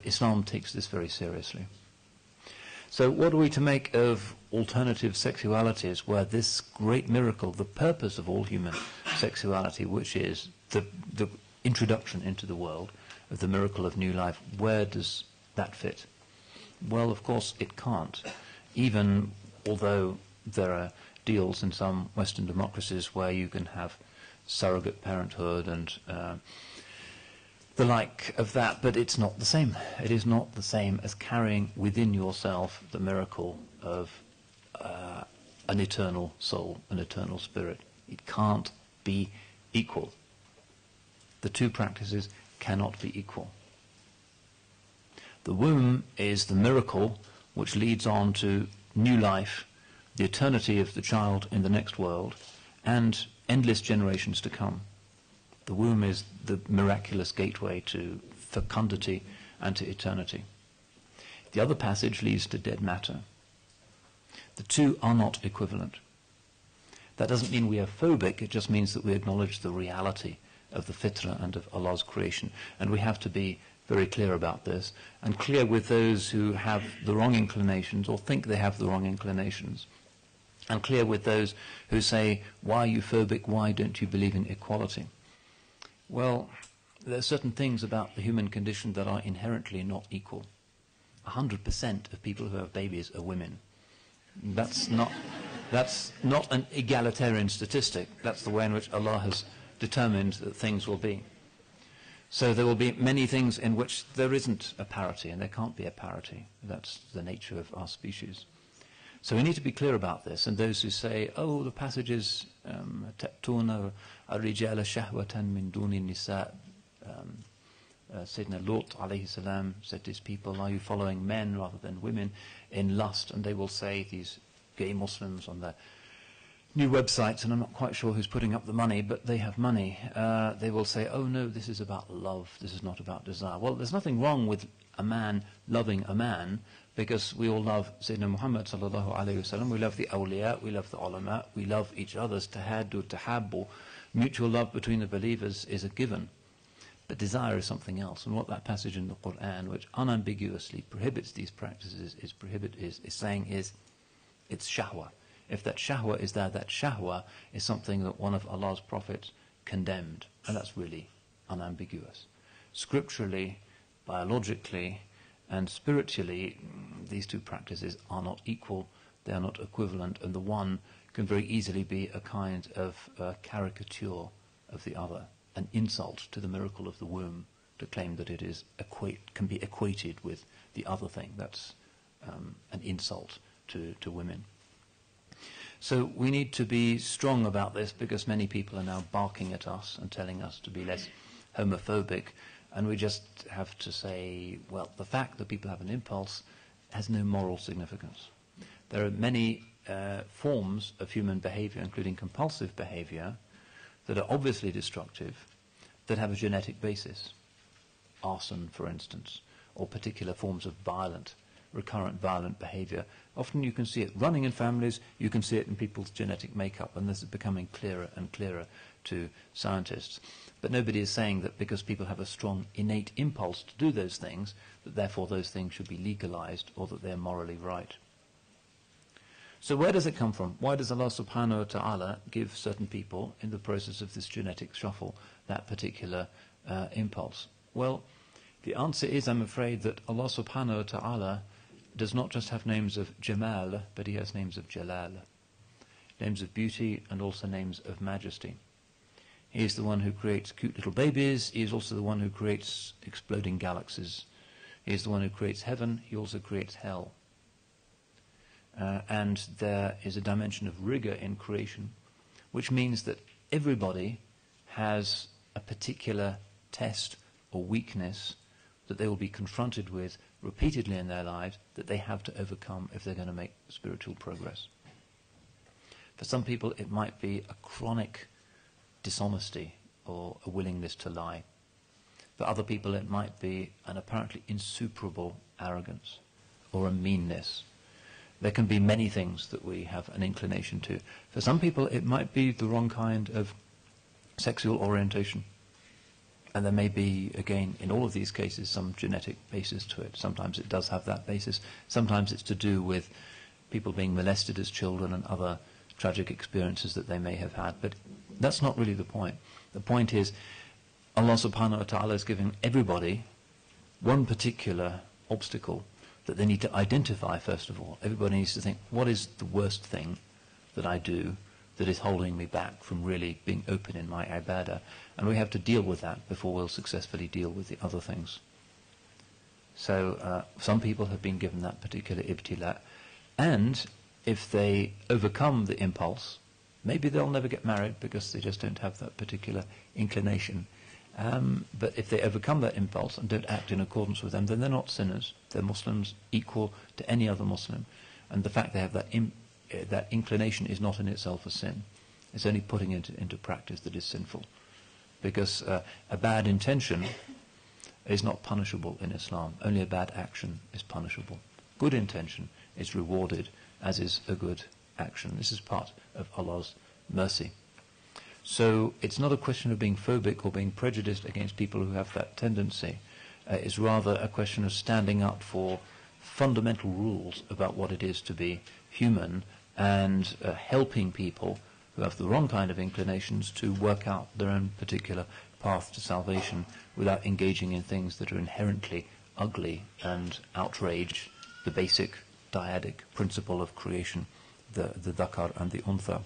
Islam takes this very seriously. So what are we to make of alternative sexualities where this great miracle, the purpose of all human sexuality, which is the introduction into the world of the miracle of new life, where does that fit? Well, of course, it can't. Even although there are deals in some Western democracies where you can have surrogate parenthood and the like of that, but it's not the same. It is not the same as carrying within yourself the miracle of an eternal soul, an eternal spirit. It can't be equal. The two practices cannot be equal. The womb is the miracle which leads on to new life, the eternity of the child in the next world, and endless generations to come. The womb is the miraculous gateway to fecundity and to eternity. The other passage leads to dead matter. The two are not equivalent. That doesn't mean we are phobic, it just means that we acknowledge the reality of the fitrah and of Allah's creation. And we have to be very clear about this, and clear with those who have the wrong inclinations or think they have the wrong inclinations, and clear with those who say, why are you phobic, why don't you believe in equality? Well, there are certain things about the human condition that are inherently not equal. 100% of people who have babies are women. That's not an egalitarian statistic. That's the way in which Allah has determined that things will be. So there will be many things in which there isn't a parity, and there can't be a parity. That's the nature of our species. So we need to be clear about this, and those who say, oh, the passages, تَأْتُونَ الرِّجَالَ شَهْوَةً مِّن دُونِ النِّسَاءِ, Sayyidina Lut alayhi salam said to his people, are you following men rather than women in lust? And they will say, these gay Muslims on their new websites, and I'm not quite sure who's putting up the money, but they have money, they will say, oh no, this is about love, this is not about desire. Well, there's nothing wrong with a man loving a man, because we all love Sayyidina Muhammad sallallahu alayhi wasallam, we love the awliya, we love the ulama, we love each other's tahaddu, tahabbu. Mutual love between the believers is a given. But desire is something else, and what that passage in the Quran, which unambiguously prohibits these practices, is saying is, it's shahwa. If that shahwa is there, that shahwa is something that one of Allah's prophets condemned, and that's really unambiguous. Scripturally, biologically, and spiritually, these two practices are not equal, they are not equivalent, and the one can very easily be a kind of caricature of the other, an insult to the miracle of the womb, to claim that it is can be equated with the other thing. That's an insult to women. So we need to be strong about this, because many people are now barking at us and telling us to be less homophobic, and we just have to say, well, the fact that people have an impulse has no moral significance. There are many forms of human behavior, including compulsive behavior, that are obviously destructive, that have a genetic basis. Arson, for instance, or particular forms of recurrent violent behavior. Often you can see it running in families, you can see it in people's genetic makeup, and this is becoming clearer and clearer to scientists. But nobody is saying that because people have a strong innate impulse to do those things, that therefore those things should be legalized or that they're morally right. So where does it come from? Why does Allah subhanahu wa ta'ala give certain people, in the process of this genetic shuffle, that particular impulse? Well, the answer is, I'm afraid, that Allah subhanahu wa ta'ala does not just have names of Jamal, but He has names of Jalal, names of beauty and also names of majesty. He is the one who creates cute little babies. He is also the one who creates exploding galaxies. He is the one who creates heaven. He also creates hell. And there is a dimension of rigor in creation, which means that everybody has a particular test or weakness that they will be confronted with repeatedly in their lives, that they have to overcome if they're going to make spiritual progress. For some people it might be a chronic dishonesty or a willingness to lie. For other people it might be an apparently insuperable arrogance or a meanness. There can be many things that we have an inclination to. For some people it might be the wrong kind of sexual orientation. And there may be, again, in all of these cases, some genetic basis to it. Sometimes it does have that basis. Sometimes it's to do with people being molested as children and other tragic experiences that they may have had. But that's not really the point. The point is, Allah subhanahu wa ta'ala is giving everybody one particular obstacle that they need to identify first of all. Everybody needs to think, what is the worst thing that I do that is holding me back from really being open in my ibadah? And we have to deal with that before we'll successfully deal with the other things. So some people have been given that particular ibtila, and if they overcome the impulse, maybe they'll never get married because they just don't have that particular inclination. But if they overcome that impulse and don't act in accordance with them, then they're not sinners. They're Muslims equal to any other Muslim. And the fact they have that inclination is not in itself a sin. It's only putting it into practice that is sinful. Because a bad intention is not punishable in Islam. Only a bad action is punishable. Good intention is rewarded, as is a good action. This is part of Allah's mercy. So it's not a question of being phobic or being prejudiced against people who have that tendency. It's rather a question of standing up for fundamental rules about what it is to be human, and helping people who have the wrong kind of inclinations to work out their own particular path to salvation without engaging in things that are inherently ugly and outrage the basic dyadic principle of creation, the dhakar and the untha.